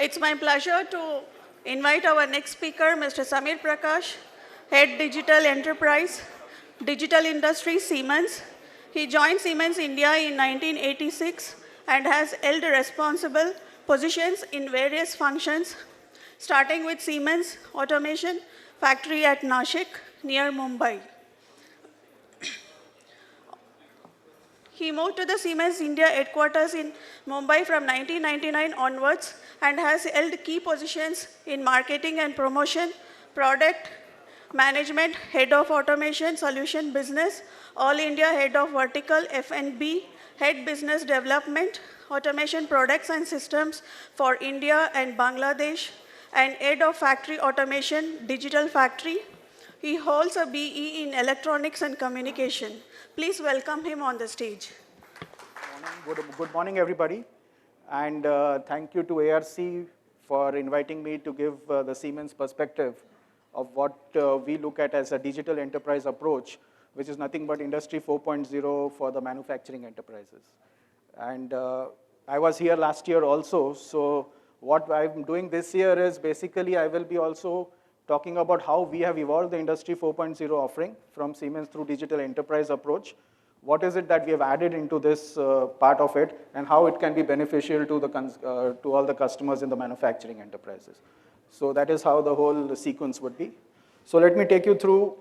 It's my pleasure to invite our next speaker, Mr. Prakash, Head Digital Enterprise, Digital Industry, Siemens. He joined Siemens India in 1986 and has held responsible positions in various functions, starting with Siemens Automation factory at Nashik, near Mumbai. He moved to the Siemens India headquarters in Mumbai from 1999 onwards and has held key positions in marketing and promotion, product management, head of automation solution business, all India head of vertical F&B, head business development, automation products and systems for India and Bangladesh, and head of factory automation, digital factory. He holds a BE in electronics and communication. Please welcome him on the stage. Good morning, everybody. And thank you to ARC for inviting me to give the Siemens perspective of what we look at as a digital enterprise approach, which is nothing but Industry 4.0 for the manufacturing enterprises. And I was here last year also, so what I'm doing this year is basically I will be also talking about how we have evolved the Industry 4.0 offering from Siemens through digital enterprise approach. What is it that we have added into this part of it, and how it can be beneficial to all the customers in the manufacturing enterprises. So that is how the whole sequence would be. So let me take you through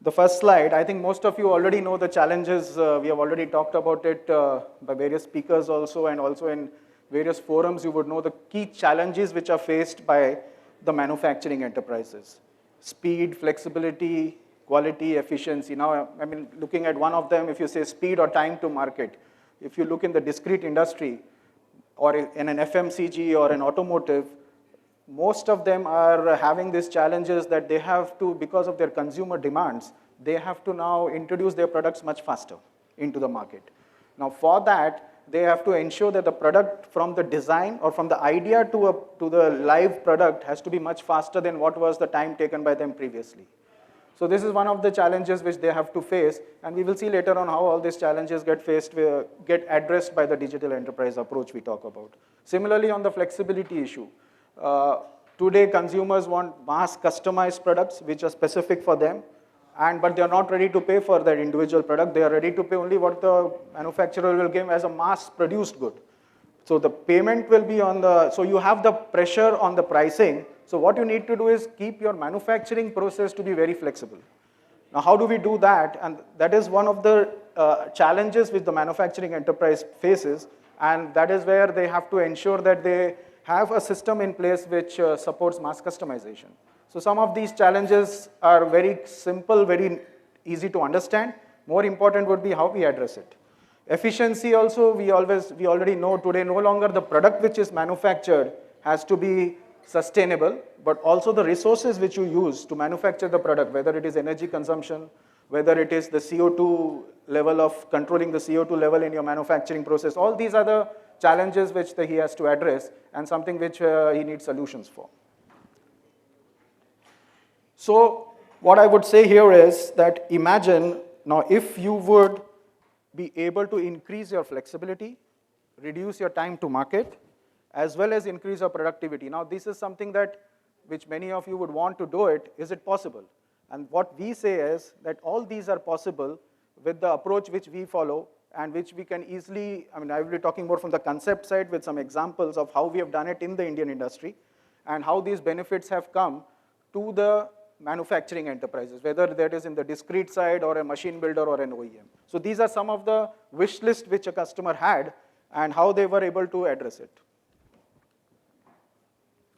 the first slide. I think most of you already know the challenges. We have already talked about it by various speakers also, and also in various forums you would know the key challenges which are faced by the manufacturing enterprises. Speed, flexibility, quality, efficiency. Now, I mean, looking at one of them, if you say speed or time to market, if you look in the discrete industry or in an FMCG or an automotive, most of them are having these challenges that they have to, because of their consumer demands, they have to now introduce their products much faster into the market. Now, for that, they have to ensure that the product from the design or from the idea to the live product has to be much faster than what was the time taken by them previously. So this is one of the challenges which they have to face, and we will see later on how all these challenges get addressed by the digital enterprise approach we talk about. Similarly, on the flexibility issue, today consumers want mass customized products which are specific for them, but they are not ready to pay for that individual product. They are ready to pay only what the manufacturer will give as a mass produced good. So the payment will be so you have the pressure on the pricing. So what you need to do is keep your manufacturing process to be very flexible. Now, how do we do that? And that is one of the challenges which the manufacturing enterprise faces, and that is where they have to ensure that they have a system in place which supports mass customization. So some of these challenges are very simple, very easy to understand. More important would be how we address it. Efficiency also, we already know today no longer the product which is manufactured has to be sustainable, but also the resources which you use to manufacture the product, whether it is energy consumption, whether it is the CO2 level of controlling the CO2 level in your manufacturing process. All these are the challenges which he has to address and something which he needs solutions for. So what I would say here is that imagine now if you would be able to increase your flexibility, reduce your time to market, as well as increase your productivity. Now this is something which many of you would want to do it. Is it possible? And what we say is that all these are possible with the approach which we follow and which we can easily, I will be talking more from the concept side with some examples of how we have done it in the Indian industry and how these benefits have come to the manufacturing enterprises, whether that is in the discrete side or a machine builder or an OEM. So these are some of the wish list which a customer had and how they were able to address it.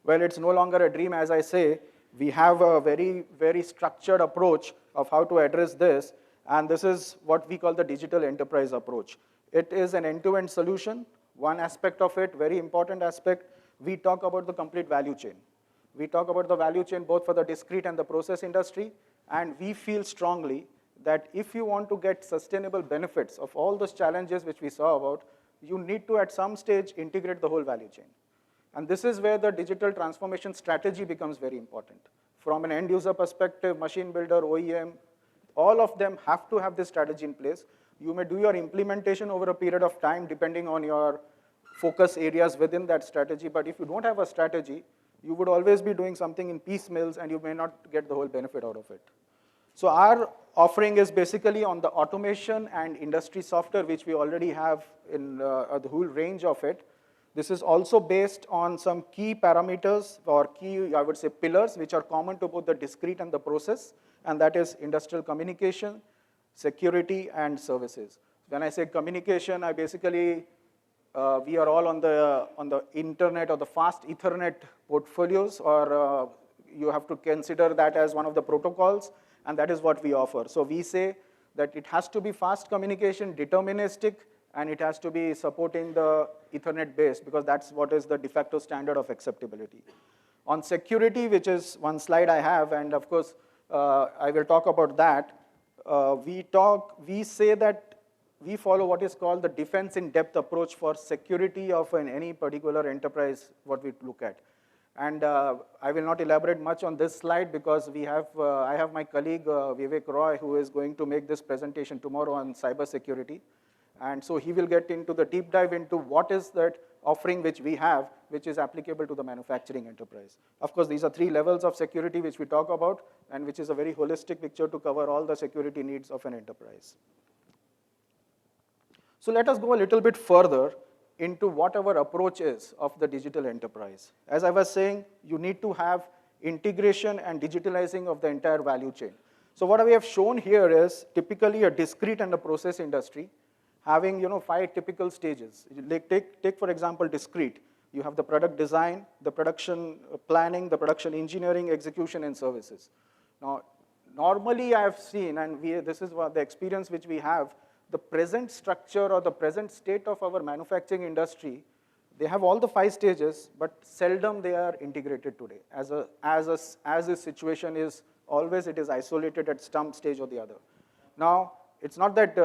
Well, it's no longer a dream, as I say. We have a very, very structured approach of how to address this, and this is what we call the digital enterprise approach. It is an end-to-end solution. One aspect of it, very important aspect, we talk about the complete value chain. We talk about the value chain both for the discrete and the process industry, and we feel strongly that if you want to get sustainable benefits of all those challenges which we saw about, you need to at some stage integrate the whole value chain. And this is where the digital transformation strategy becomes very important. From an end user perspective, machine builder, OEM, all of them have to have this strategy in place. You may do your implementation over a period of time depending on your focus areas within that strategy. But if you don't have a strategy, you would always be doing something in piecemeals, and you may not get the whole benefit out of it. So our offering is basically on the automation and industry software, which we already have in the whole range of it. This is also based on some key parameters or key, I would say, pillars, which are common to both the discrete and the process, and that is industrial communication, security, and services. When I say communication, I basically, we are all on the internet or the fast Ethernet portfolios, or you have to consider that as one of the protocols, and that is what we offer. So we say that it has to be fast communication, deterministic, and it has to be supporting the Ethernet base, because that's what is the de facto standard of acceptability. On security, which is one slide I have, and of course, I will talk about that, we say that we follow what is called the defense in depth approach for security of any particular enterprise, what we look at. And I will not elaborate much on this slide, because we have, I have my colleague Vivek Roy, who is going to make this presentation tomorrow on cybersecurity. And so he will get into the deep dive into what is that offering which we have, which is applicable to the manufacturing enterprise. Of course, these are 3 levels of security which we talk about, and which is a very holistic picture to cover all the security needs of an enterprise. So let us go a little bit further into what our approach is of the digital enterprise. As I was saying, you need to have integration and digitalizing of the entire value chain. So what we have shown here is typically a discrete and a process industry, having 5 typical stages. Take for example, discrete. You have the product design, the production planning, the production engineering, execution, and services. Now, normally I have seen, and this is the experience which we have, the present structure or the present state of our manufacturing industry, they have all the 5 stages, but seldom they are integrated today. As the situation is, always it is isolated at some stage or the other. Now, it's not that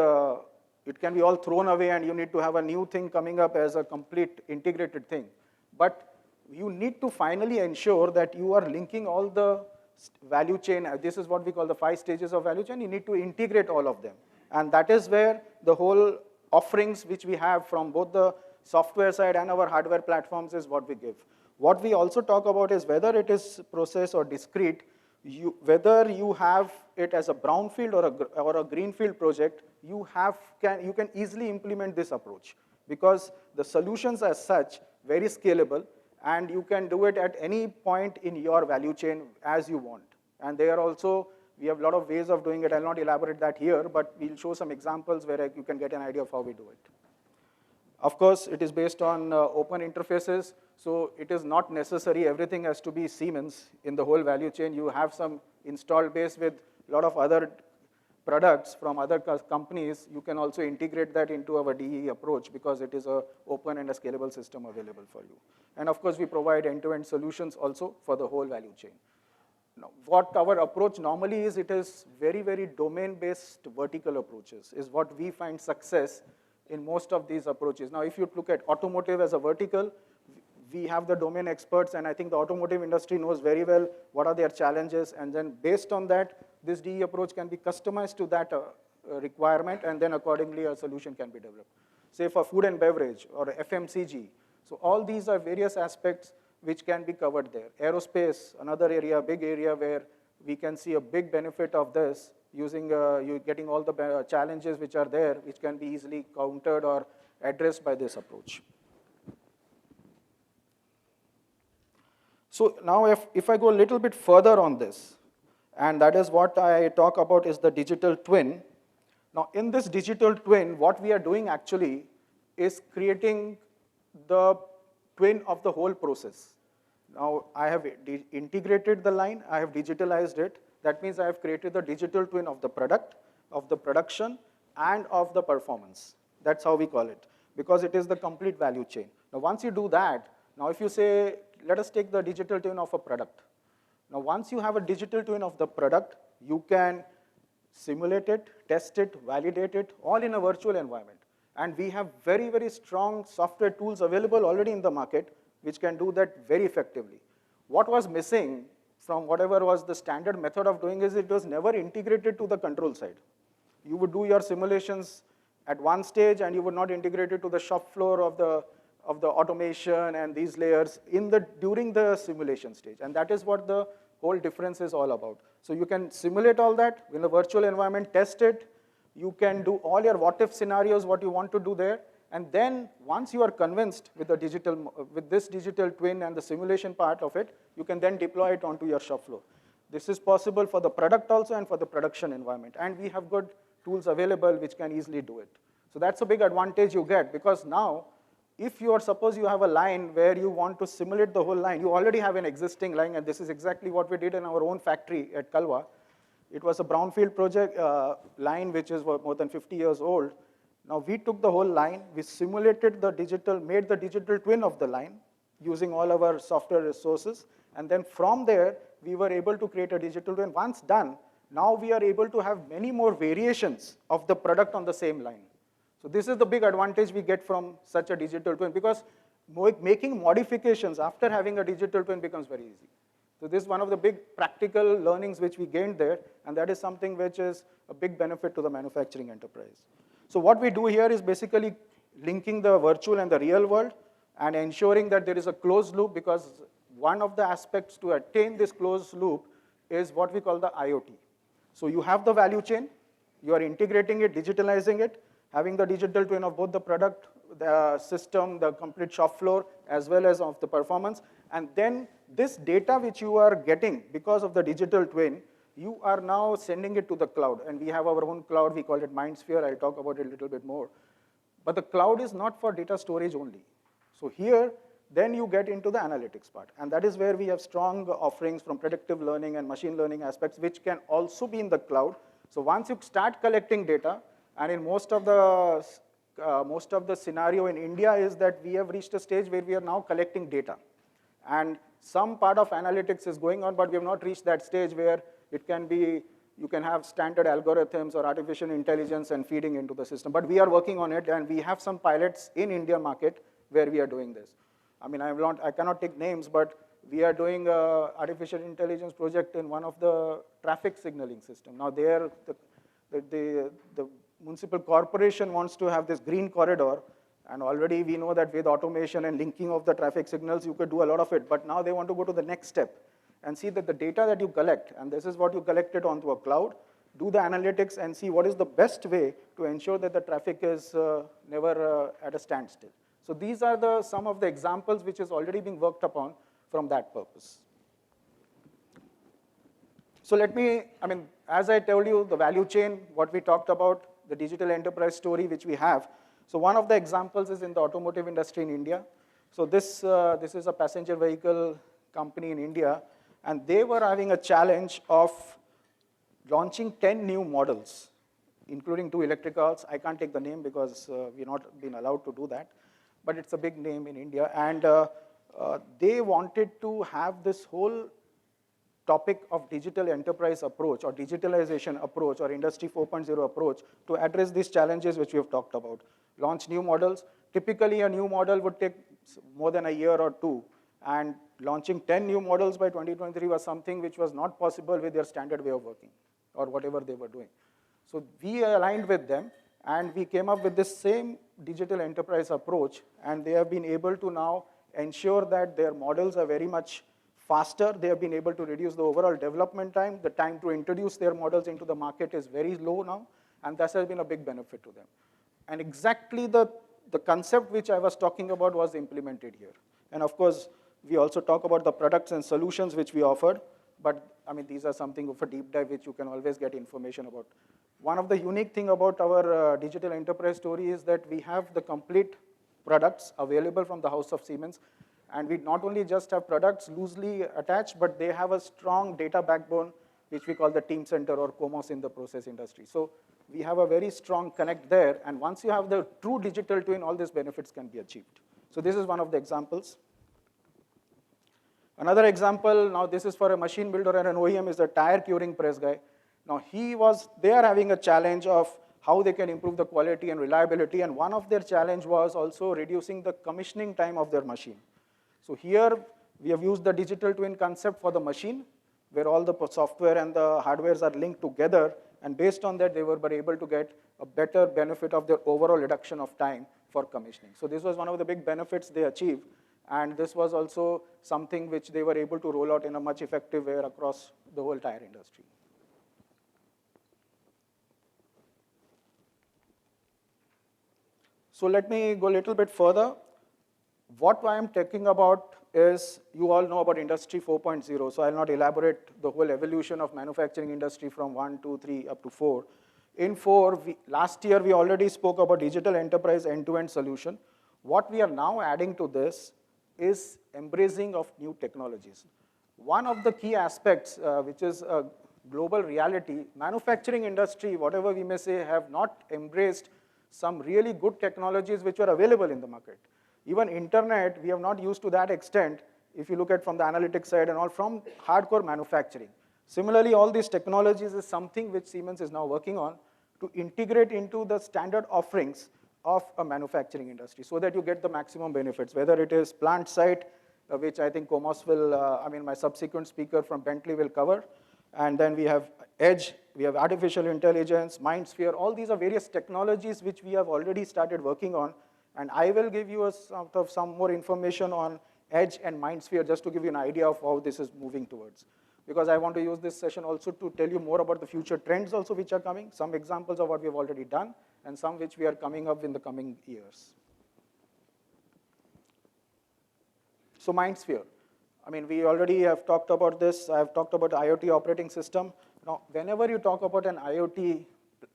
it can be all thrown away and you need to have a new thing coming up as a complete integrated thing. But you need to finally ensure that you are linking all the value chain. This is what we call the 5 stages of value chain. You need to integrate all of them. And that is where the whole offerings which we have from both the software side and our hardware platforms is what we give. What we also talk about is whether it is process or discrete, whether you have it as a brownfield or a greenfield project, you can easily implement this approach, because the solutions as such very scalable, and you can do it at any point in your value chain as you want. And they are also, we have a lot of ways of doing it. I'll not elaborate that here, but we'll show some examples where you can get an idea of how we do it. Of course, it is based on open interfaces, so it is not necessary everything has to be Siemens in the whole value chain. You have some installed base with a lot of other products from other companies. You can also integrate that into our DE approach, because it is an open and a scalable system available for you. And of course, we provide end-to-end solutions also for the whole value chain. Now, what our approach normally is, it is very, very domain-based vertical approaches is what we find success in most of these approaches. Now, if you look at automotive as a vertical, we have the domain experts, and I think the automotive industry knows very well what are their challenges, and then based on that, this DE approach can be customized to that requirement, and then accordingly a solution can be developed. Say for food and beverage or FMCG. So all these are various aspects which can be covered there. Aerospace, another area, big area where we can see a big benefit of this, using you getting all the challenges which are there, which can be easily countered or addressed by this approach. So now if I go a little bit further on this, and that is what I talk about is the digital twin. Now in this digital twin, what we are doing actually is creating the twin of the whole process. Now I have integrated the line, I have digitalized it. That means I have created the digital twin of the product, of the production, and of the performance. That's how we call it, because it is the complete value chain. Now once you do that, now if you say, let us take the digital twin of a product. Now once you have a digital twin of the product, you can simulate it, test it, validate it, all in a virtual environment. And we have very, very strong software tools available already in the market, which can do that very effectively. What was missing from whatever was the standard method of doing is it was never integrated to the control side. You would do your simulations at one stage, and you would not integrate it to the shop floor of the automation and these layers during the simulation stage. And that is what the whole difference is all about. So you can simulate all that in a virtual environment, test it. You can do all your what-if scenarios, what you want to do there. And then once you are convinced with this digital twin and the simulation part of it, you can then deploy it onto your shop floor. This is possible for the product also and for the production environment. And we have good tools available which can easily do it. So that's a big advantage you get, because now, if suppose you have a line where you want to simulate the whole line, you already have an existing line, and this is exactly what we did in our own factory at Kalwa. It was a brownfield project line which is more than 50 years old. Now we took the whole line, we simulated made the digital twin of the line using all our software resources, and then from there, we were able to create a digital twin. Once done, now we are able to have many more variations of the product on the same line. So this is the big advantage we get from such a digital twin, because making modifications after having a digital twin becomes very easy. So this is one of the big practical learnings which we gained there, and that is something which is a big benefit to the manufacturing enterprise. So what we do here is basically linking the virtual and the real world and ensuring that there is a closed loop, because one of the aspects to attain this closed loop is what we call the IoT. So you have the value chain, you are integrating it, digitalizing it, having the digital twin of both the product, the system, the complete shop floor, as well as of the performance. And then this data which you are getting because of the digital twin, you are now sending it to the cloud. And we have our own cloud, we call it MindSphere. I'll talk about it a little bit more. But the cloud is not for data storage only. So here, then you get into the analytics part. And that is where we have strong offerings from predictive learning and machine learning aspects, which can also be in the cloud. So once you start collecting data, and in most of the scenario in India is that we have reached a stage where we are now collecting data. And some part of analytics is going on, but we have not reached that stage where it can be, you can have standard algorithms or artificial intelligence and feeding into the system. But we are working on it, and we have some pilots in India market where we are doing this. I mean, I cannot take names, but we are doing an artificial intelligence project in one of the traffic signaling system. Now there, the municipal corporation wants to have this green corridor, and already we know that with automation and linking of the traffic signals, you could do a lot of it. But now they want to go to the next step and see that the data that you collect, and this is what you collected onto a cloud, do the analytics and see what is the best way to ensure that the traffic is never at a standstill. So these are some of the examples which is already being worked upon from that purpose. So as I told you, the value chain, what we talked about, the digital enterprise story which we have. So one of the examples is in the automotive industry in India. So this is a passenger vehicle company in India, and they were having a challenge of launching 10 new models, including 2 electric cars. I can't take the name because we're not been allowed to do that, but it's a big name in India. And they wanted to have this whole topic of digital enterprise approach or digitalization approach or industry 4.0 approach to address these challenges which we have talked about. Launch new models. Typically, a new model would take more than a year or 2, and launching 10 new models by 2023 was something which was not possible with their standard way of working or whatever they were doing. So we aligned with them, and we came up with this same digital enterprise approach, and they have been able to now ensure that their models are very much faster. They have been able to reduce the overall development time. The time to introduce their models into the market is very low now, and that has been a big benefit to them. And exactly the concept which I was talking about was implemented here. And of course, we also talk about the products and solutions which we offered, but these are something of a deep dive which you can always get information about. One of the unique thing about our digital enterprise story is that we have the complete products available from the house of Siemens. And we not only just have products loosely attached, but they have a strong data backbone, which we call the team center or COMOS in the process industry. So we have a very strong connect there. And once you have the true digital twin, all these benefits can be achieved. So this is one of the examples. Another example, now this is for a machine builder and an OEM, is the tire curing press guy. Now they are having a challenge of how they can improve the quality and reliability. And one of their challenge was also reducing the commissioning time of their machine. So here, we have used the digital twin concept for the machine, where all the software and the hardwares are linked together, and based on that, they were able to get a better benefit of their overall reduction of time, for commissioning. So this was one of the big benefits they achieved, and this was also something which they were able to roll out in a much effective way across the whole tire industry. So let me go a little bit further. What I am talking about is, you all know about Industry 4.0, so I'll not elaborate the whole evolution of manufacturing industry from 1, 2, 3, up to 4. In 4, last year we already spoke about digital enterprise end-to-end solution. What we are now adding to this is embracing of new technologies. One of the key aspects, which is a global reality, manufacturing industry, whatever we may say, have not embraced some really good technologies which are available in the market. Even internet, we have not used to that extent, if you look at from the analytics side and all, from hardcore manufacturing. Similarly, all these technologies is something which Siemens is now working on to integrate into the standard offerings of a manufacturing industry so that you get the maximum benefits, whether it is plant site, which I think Komos will, my subsequent speaker from Bentley will cover. And then we have edge, we have artificial intelligence, MindSphere. All these are various technologies which we have already started working on. And I will give you some more information on edge and MindSphere just to give you an idea of how this is moving towards. Because I want to use this session also to tell you more about the future trends also which are coming, some examples of what we have already done, and some which we are coming up in the coming years. So MindSphere. We already have talked about this. I have talked about IoT operating system. Now, whenever you talk about an IoT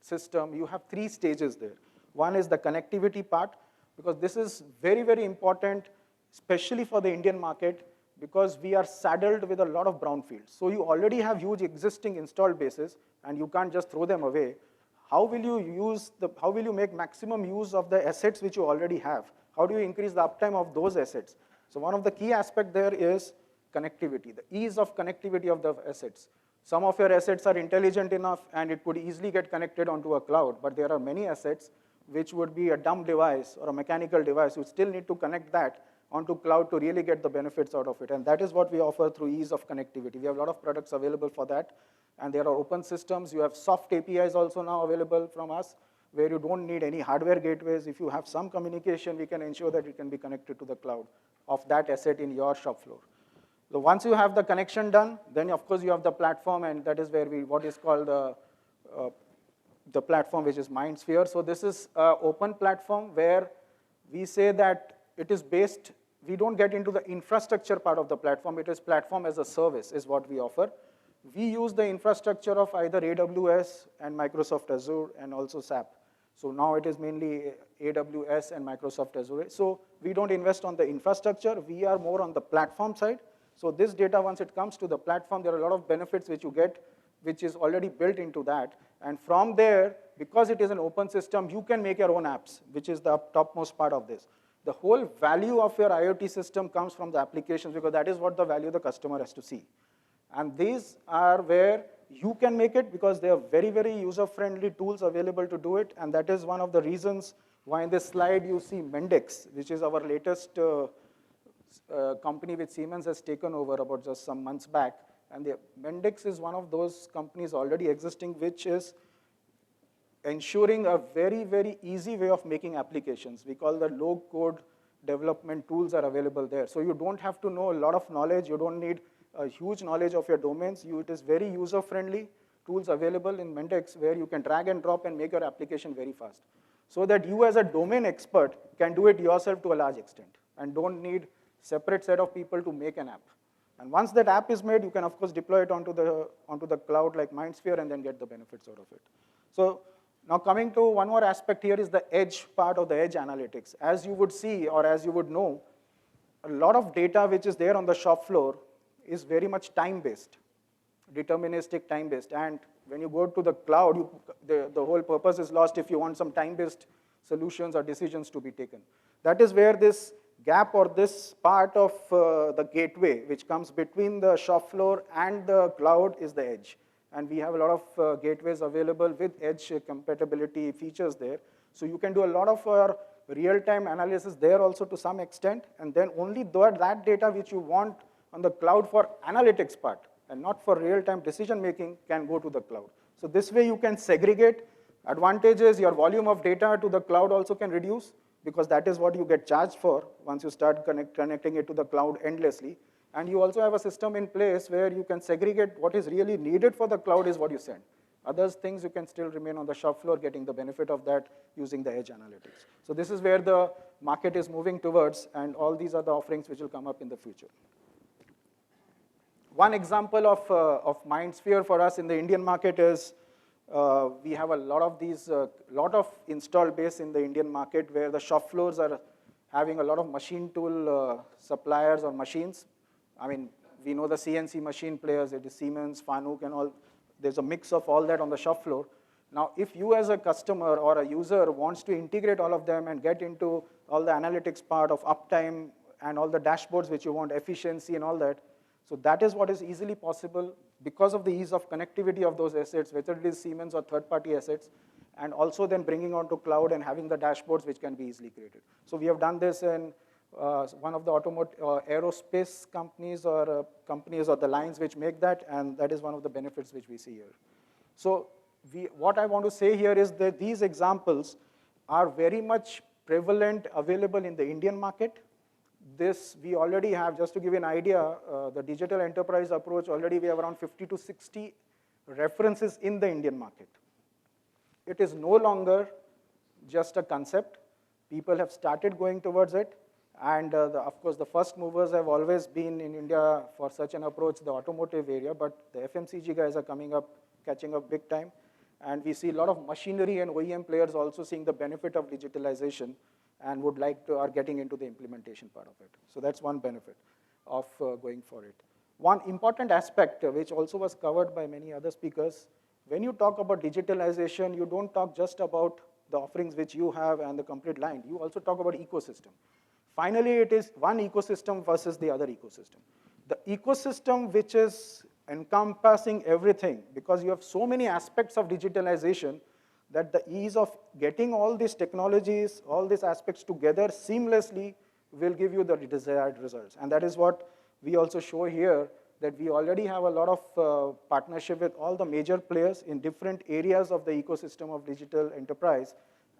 system, you have 3 stages there. One is the connectivity part, because this is very, very important, especially for the Indian market, because we are saddled with a lot of brownfields. So you already have huge existing installed bases, and you can't just throw them away. How will you make maximum use of the assets which you already have? How do you increase the uptime of those assets? So one of the key aspects there is connectivity, the ease of connectivity of the assets. Some of your assets are intelligent enough, and it could easily get connected onto a cloud, but there are many assets which would be a dumb device or a mechanical device. You still need to connect that onto cloud to really get the benefits out of it. And that is what we offer through ease of connectivity. We have a lot of products available for that. And there are open systems. You have soft APIs also now available from us, where you don't need any hardware gateways. If you have some communication, we can ensure that it can be connected to the cloud of that asset in your shop floor. So once you have the connection done, then of course you have the platform, and that is where what is called the platform, which is MindSphere. So this is an open platform where we say that it is based, we don't get into the infrastructure part of the platform. It is platform as a service is what we offer. We use the infrastructure of either AWS and Microsoft Azure and also SAP. So now it is mainly AWS and Microsoft Azure. So we don't invest on the infrastructure. We are more on the platform side. So this data, once it comes to the platform, there are a lot of benefits which you get, which is already built into that. And from there, because it is an open system, you can make your own apps, which is the topmost part of this. The whole value of your IoT system comes from the applications, because that is what the value the customer has to see. And these are where you can make it, because they are very, very user-friendly tools available to do it. And that is one of the reasons why in this slide you see Mendix, which is our latest company which Siemens has taken over about just some months back. And the Mendix is one of those companies already existing, which is ensuring a very, very easy way of making applications. We call the low-code development tools are available there. So you don't have to know a lot of knowledge. You don't need a huge knowledge of your domains. It is very user-friendly tools available in Mendix where you can drag and drop and make your application very fast. So that you as a domain expert can do it yourself to a large extent and don't need separate set of people to make an app. And once that app is made, you can, of course, deploy it onto the cloud like MindSphere and then get the benefits out of it. So now coming to one more aspect here is the edge part of the edge analytics. As you would see, or as you would know, a lot of data which is there on the shop floor is very much time-based, deterministic time-based. And when you go to the cloud, the whole purpose is lost if you want some time-based solutions or decisions to be taken. That is where this gap or this part of the gateway which comes between the shop floor and the cloud is the edge. And we have a lot of gateways available with edge compatibility features there. So you can do a lot of real-time analysis there also to some extent, and then only that data which you want on the cloud for analytics part and not for real-time decision-making can go to the cloud. So this way you can segregate. Advantage is your volume of data to the cloud also can reduce, because that is what you get charged for once you start connecting it to the cloud endlessly. And you also have a system in place where you can segregate what is really needed for the cloud is what you send. Other things you can still remain on the shop floor getting the benefit of that using the edge analytics. So this is where the market is moving towards, and all these are the offerings which will come up in the future. One example of MindSphere for us in the Indian market is we have a lot of these, lot of install base in the Indian market where the shop floors are having a lot of machine tool suppliers or machines. I mean, we know the CNC machine players, it is Siemens, Fanuc and all. There's a mix of all that on the shop floor. Now, if you as a customer or a user wants to integrate all of them and get into all the analytics part of uptime and all the dashboards which you want, efficiency and all that, so that is what is easily possible because of the ease of connectivity of those assets, whether it is Siemens or third-party assets, and also then bringing onto cloud and having the dashboards which can be easily created. So we have done this in one of the automotive aerospace companies or the lines which make that, and that is one of the benefits which we see here. So what I want to say here is that these examples are very much prevalent, available in the Indian market. This we already have, just to give you an idea, the digital enterprise approach, already we have around 50 to 60 references in the Indian market. It is no longer just a concept. People have started going towards it. And of course, the first movers have always been in India for such an approach, the automotive area, but the FMCG guys are coming up, catching up big time. And we see a lot of machinery and OEM players also seeing the benefit of digitalization and would like to, are getting into the implementation part of it. So that's one benefit of going for it. One important aspect, which also was covered by many other speakers, when you talk about digitalization, you don't talk just about the offerings which you have and the complete line. You also talk about ecosystem. Finally, it is one ecosystem versus the other ecosystem. The ecosystem which is encompassing everything, because you have so many aspects of digitalization that the ease of getting all these technologies, all these aspects together seamlessly will give you the desired results. And that is what we also show here, that we already have a lot of partnership with all the major players in different areas of the ecosystem of digital enterprise,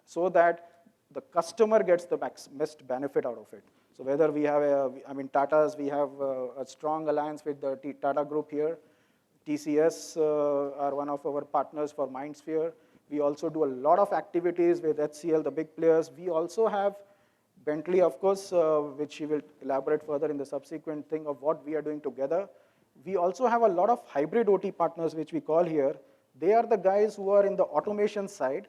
so that the customer gets the best benefit out of it. So whether we have, Tata's, we have a strong alliance with the Tata Group here. TCS are one of our partners for MindSphere. We also do a lot of activities with HCL, the big players. We also have Bentley, of course, which he will elaborate further in the subsequent thing of what we are doing together. We also have a lot of hybrid OT partners, which we call here. They are the guys who are in the automation side.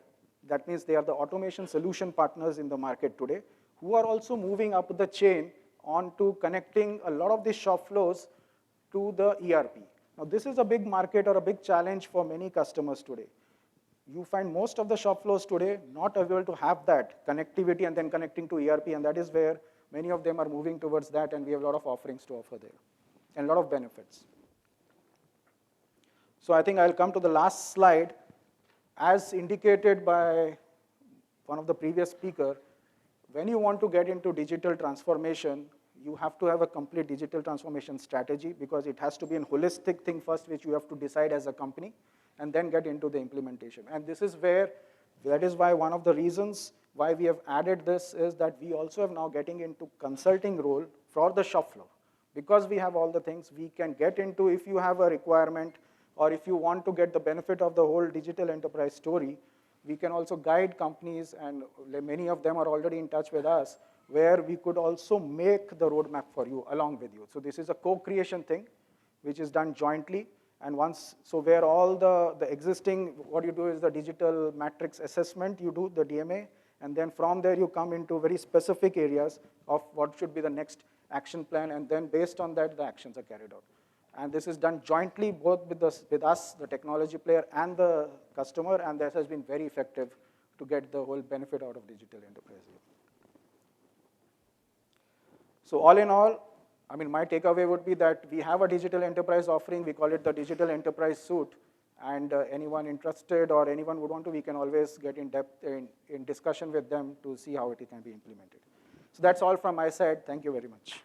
That means they are the automation solution partners in the market today, who are also moving up the chain onto connecting a lot of these shop floors to the ERP. Now, this is a big market or a big challenge for many customers today. You find most of the shop floors today not able to have that connectivity and then connecting to ERP, and that is where many of them are moving towards that, and we have a lot of offerings to offer there, and a lot of benefits. So I think I'll come to the last slide. As indicated by one of the previous speakers, when you want to get into digital transformation, you have to have a complete digital transformation strategy, because it has to be a holistic thing first, which you have to decide as a company, and then get into the implementation. And this is where, that is why one of the reasons why we have added this is that we also have now getting into consulting role for the shop floor. Because we have all the things, we can get into, if you have a requirement, or if you want to get the benefit of the whole digital enterprise story, we can also guide companies, and many of them are already in touch with us, where we could also make the roadmap for you along with you. So this is a co-creation thing, which is done jointly. And so where all the existing, what you do is the digital matrix assessment, you do the DMA, and then from there you come into very specific areas of what should be the next action plan, and then based on that, the actions are carried out. And this is done jointly, both with us, the technology player, and the customer, and this has been very effective to get the whole benefit out of digital enterprise. So all in all, my takeaway would be that we have a digital enterprise offering. We call it the Digital Enterprise Suite. And anyone interested or anyone would want to, we can always get in depth in discussion with them to see how it can be implemented. So that's all from my side. Thank you very much.